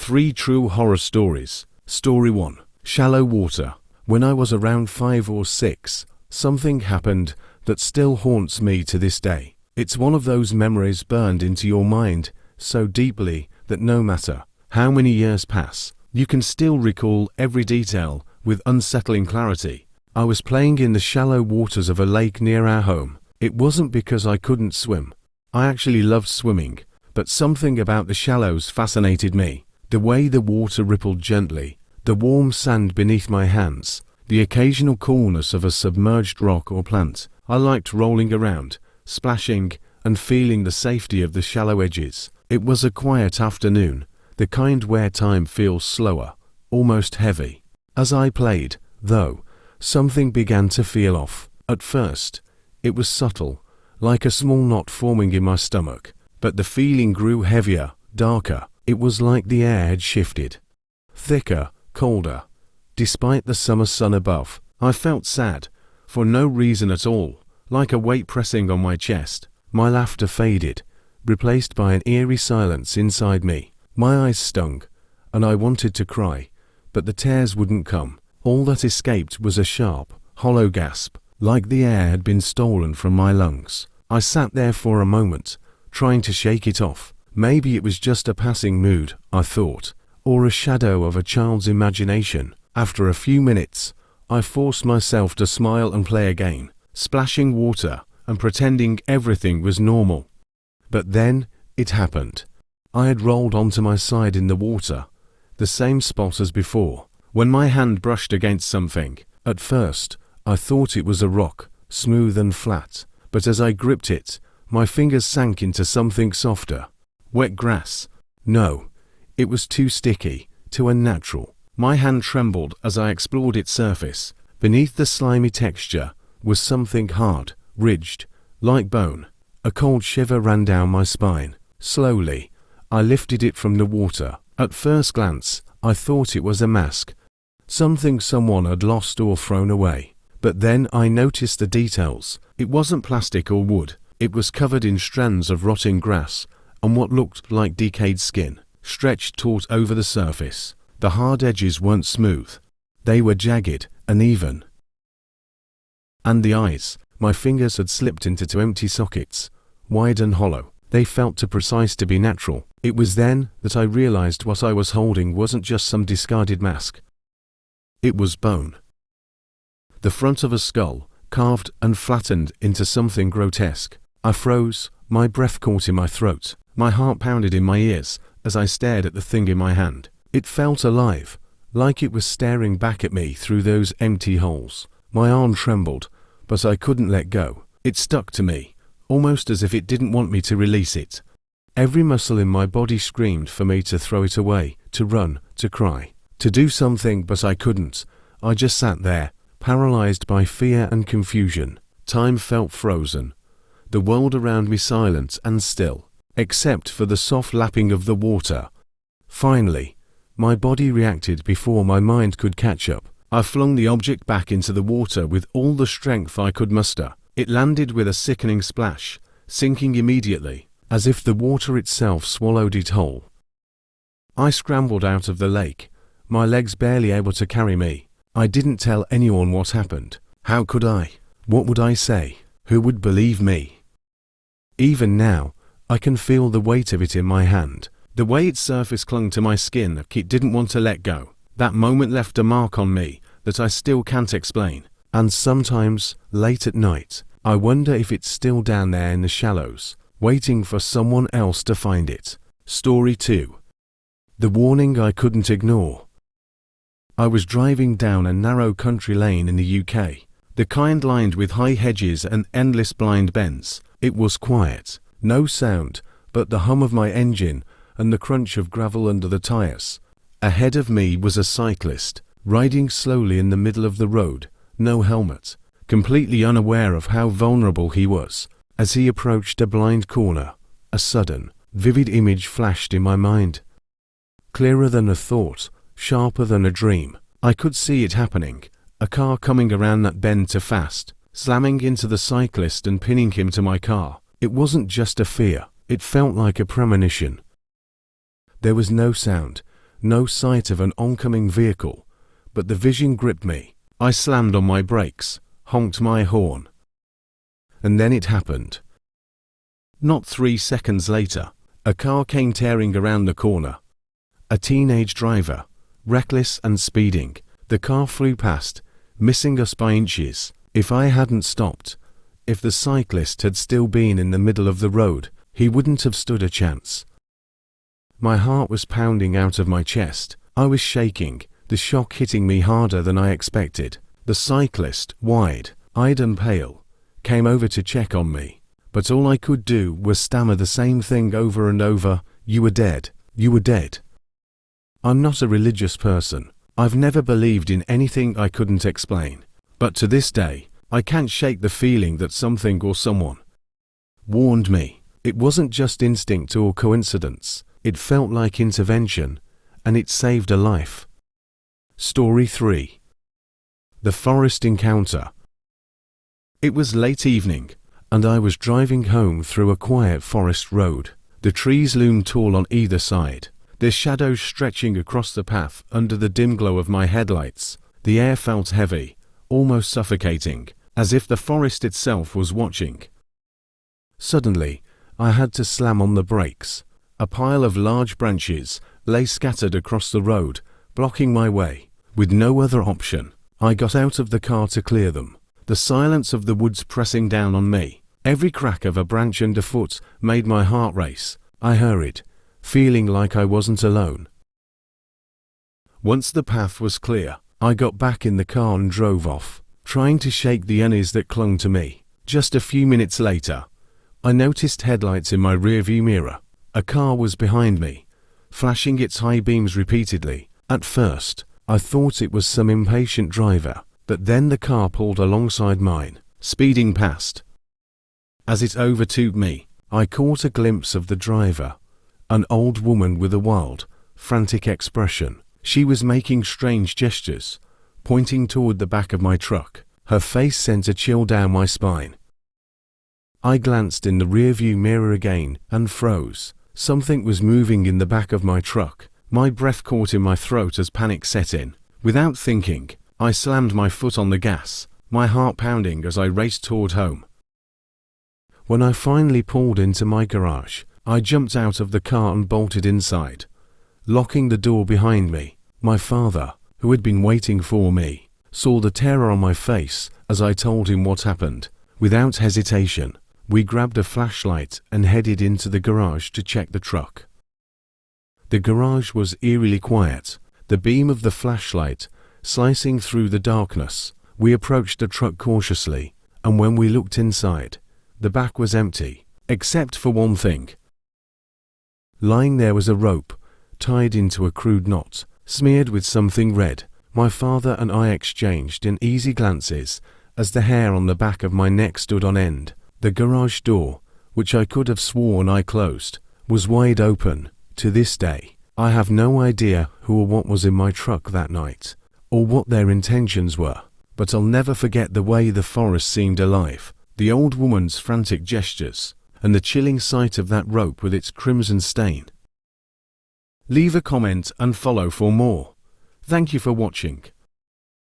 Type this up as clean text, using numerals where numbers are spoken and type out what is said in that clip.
3 true horror stories. Story 1. Shallow water. When I was around 5 or 6, something happened that still haunts me to this day. It's one of those memories burned into your mind so deeply that no matter how many years pass, you can still recall every detail with unsettling clarity. I was playing in the shallow waters of a lake near our home. It wasn't because I couldn't swim. I actually loved swimming, but something about the shallows fascinated me. The way the water rippled gently, the warm sand beneath my hands, the occasional coolness of a submerged rock or plant. I liked rolling around, splashing, and feeling the safety of the shallow edges. It was a quiet afternoon, the kind where time feels slower, almost heavy. As I played, though, something began to feel off. At first, it was subtle, like a small knot forming in my stomach, but the feeling grew heavier, darker. It was like the air had shifted. Thicker, colder. Despite the summer sun above, I felt sad, for no reason at all, like a weight pressing on my chest. My laughter faded, replaced by an eerie silence inside me. My eyes stung, and I wanted to cry, but the tears wouldn't come. All that escaped was a sharp, hollow gasp, like the air had been stolen from my lungs. I sat there for a moment, trying to shake it off. Maybe it was just a passing mood, I thought, or a shadow of a child's imagination. After a few minutes, I forced myself to smile and play again, splashing water and pretending everything was normal. But then, it happened. I had rolled onto my side in the water, the same spot as before, when my hand brushed against something. At first, I thought it was a rock, smooth and flat, but as I gripped it, my fingers sank into something softer. Wet grass. No, it was too sticky, too unnatural. My hand trembled as I explored its surface. Beneath the slimy texture was something hard, ridged, like bone. A cold shiver ran down my spine. Slowly, I lifted it from the water. At first glance, I thought it was a mask, something someone had lost or thrown away. But then I noticed the details. It wasn't plastic or wood. It was covered in strands of rotting grass and what looked like decayed skin, stretched taut over the surface. The hard edges weren't smooth. They were jagged, uneven. And the eyes, my fingers had slipped into 2 empty sockets, wide and hollow. They felt too precise to be natural. It was then that I realized what I was holding wasn't just some discarded mask. It was bone. The front of a skull, carved and flattened into something grotesque. I froze, my breath caught in my throat. My heart pounded in my ears as I stared at the thing in my hand. It felt alive, like it was staring back at me through those empty holes. My arm trembled, but I couldn't let go. It stuck to me, almost as if it didn't want me to release it. Every muscle in my body screamed for me to throw it away, to run, to cry, to do something, but I couldn't. I just sat there, paralyzed by fear and confusion. Time felt frozen, the world around me silent and still, except for the soft lapping of the water. Finally, my body reacted before my mind could catch up. I flung the object back into the water with all the strength I could muster. It landed with a sickening splash, sinking immediately, as if the water itself swallowed it whole. I scrambled out of the lake, my legs barely able to carry me. I didn't tell anyone what happened. How could I? What would I say? Who would believe me? Even now, I can feel the weight of it in my hand. The way its surface clung to my skin, it didn't want to let go. That moment left a mark on me that I still can't explain. And sometimes, late at night, I wonder if it's still down there in the shallows, waiting for someone else to find it. Story 2. The warning I couldn't ignore. I was driving down a narrow country lane in the UK, the kind lined with high hedges and endless blind bends. It was quiet, no sound but the hum of my engine and the crunch of gravel under the tires. Ahead of me was a cyclist, riding slowly in the middle of the road, no helmet, completely unaware of how vulnerable he was. As he approached a blind corner, a sudden, vivid image flashed in my mind. Clearer than a thought, sharper than a dream. I could see it happening. A car coming around that bend too fast, slamming into the cyclist and pinning him to my car. It wasn't just a fear, it felt like a premonition. There was no sound, no sight of an oncoming vehicle, but the vision gripped me. I slammed on my brakes, honked my horn. And then it happened. Not 3 seconds later, a car came tearing around the corner. A teenage driver, reckless and speeding. The car flew past, missing us by inches. If I hadn't stopped, if the cyclist had still been in the middle of the road, he wouldn't have stood a chance. My heart was pounding out of my chest. I was shaking, the shock hitting me harder than I expected. The cyclist, wide-eyed and pale, came over to check on me, but all I could do was stammer the same thing over and over: "You were dead. You were dead." I'm not a religious person. I've never believed in anything I couldn't explain. But to this day, I can't shake the feeling that something or someone warned me. It wasn't just instinct or coincidence. It felt like intervention, and it saved a life. Story 3. The Forest Encounter. It was late evening, and I was driving home through a quiet forest road. The trees loomed tall on either side, their shadows stretching across the path under the dim glow of my headlights. The air felt heavy, almost suffocating, as if the forest itself was watching. Suddenly, I had to slam on the brakes. A pile of large branches lay scattered across the road, blocking my way. With no other option, I got out of the car to clear them, the silence of the woods pressing down on me. Every crack of a branch underfoot made my heart race. I hurried, feeling like I wasn't alone. Once the path was clear, I got back in the car and drove off, trying to shake the unease that clung to me. Just a few minutes later, I noticed headlights in my rearview mirror. A car was behind me, flashing its high beams repeatedly. At first, I thought it was some impatient driver, but then the car pulled alongside mine, speeding past. As it overtook me, I caught a glimpse of the driver, an old woman with a wild, frantic expression. She was making strange gestures, pointing toward the back of my truck. Her face sent a chill down my spine. I glanced in the rearview mirror again and froze. Something was moving in the back of my truck. My breath caught in my throat as panic set in. Without thinking, I slammed my foot on the gas, my heart pounding as I raced toward home. When I finally pulled into my garage, I jumped out of the car and bolted inside, locking the door behind me. My father, who had been waiting for me, saw the terror on my face as I told him what happened. Without hesitation, we grabbed a flashlight and headed into the garage to check the truck. The garage was eerily quiet, the beam of the flashlight slicing through the darkness. We approached the truck cautiously, and when we looked inside, the back was empty, except for one thing. Lying there was a rope, tied into a crude knot, smeared with something red. My father and I exchanged uneasy glances as the hair on the back of my neck stood on end. The garage door, which I could have sworn I closed, was wide open. To this day, I have no idea who or what was in my truck that night, or what their intentions were, but I'll never forget the way the forest seemed alive, the old woman's frantic gestures, and the chilling sight of that rope with its crimson stain. Leave a comment and follow for more. Thank you for watching.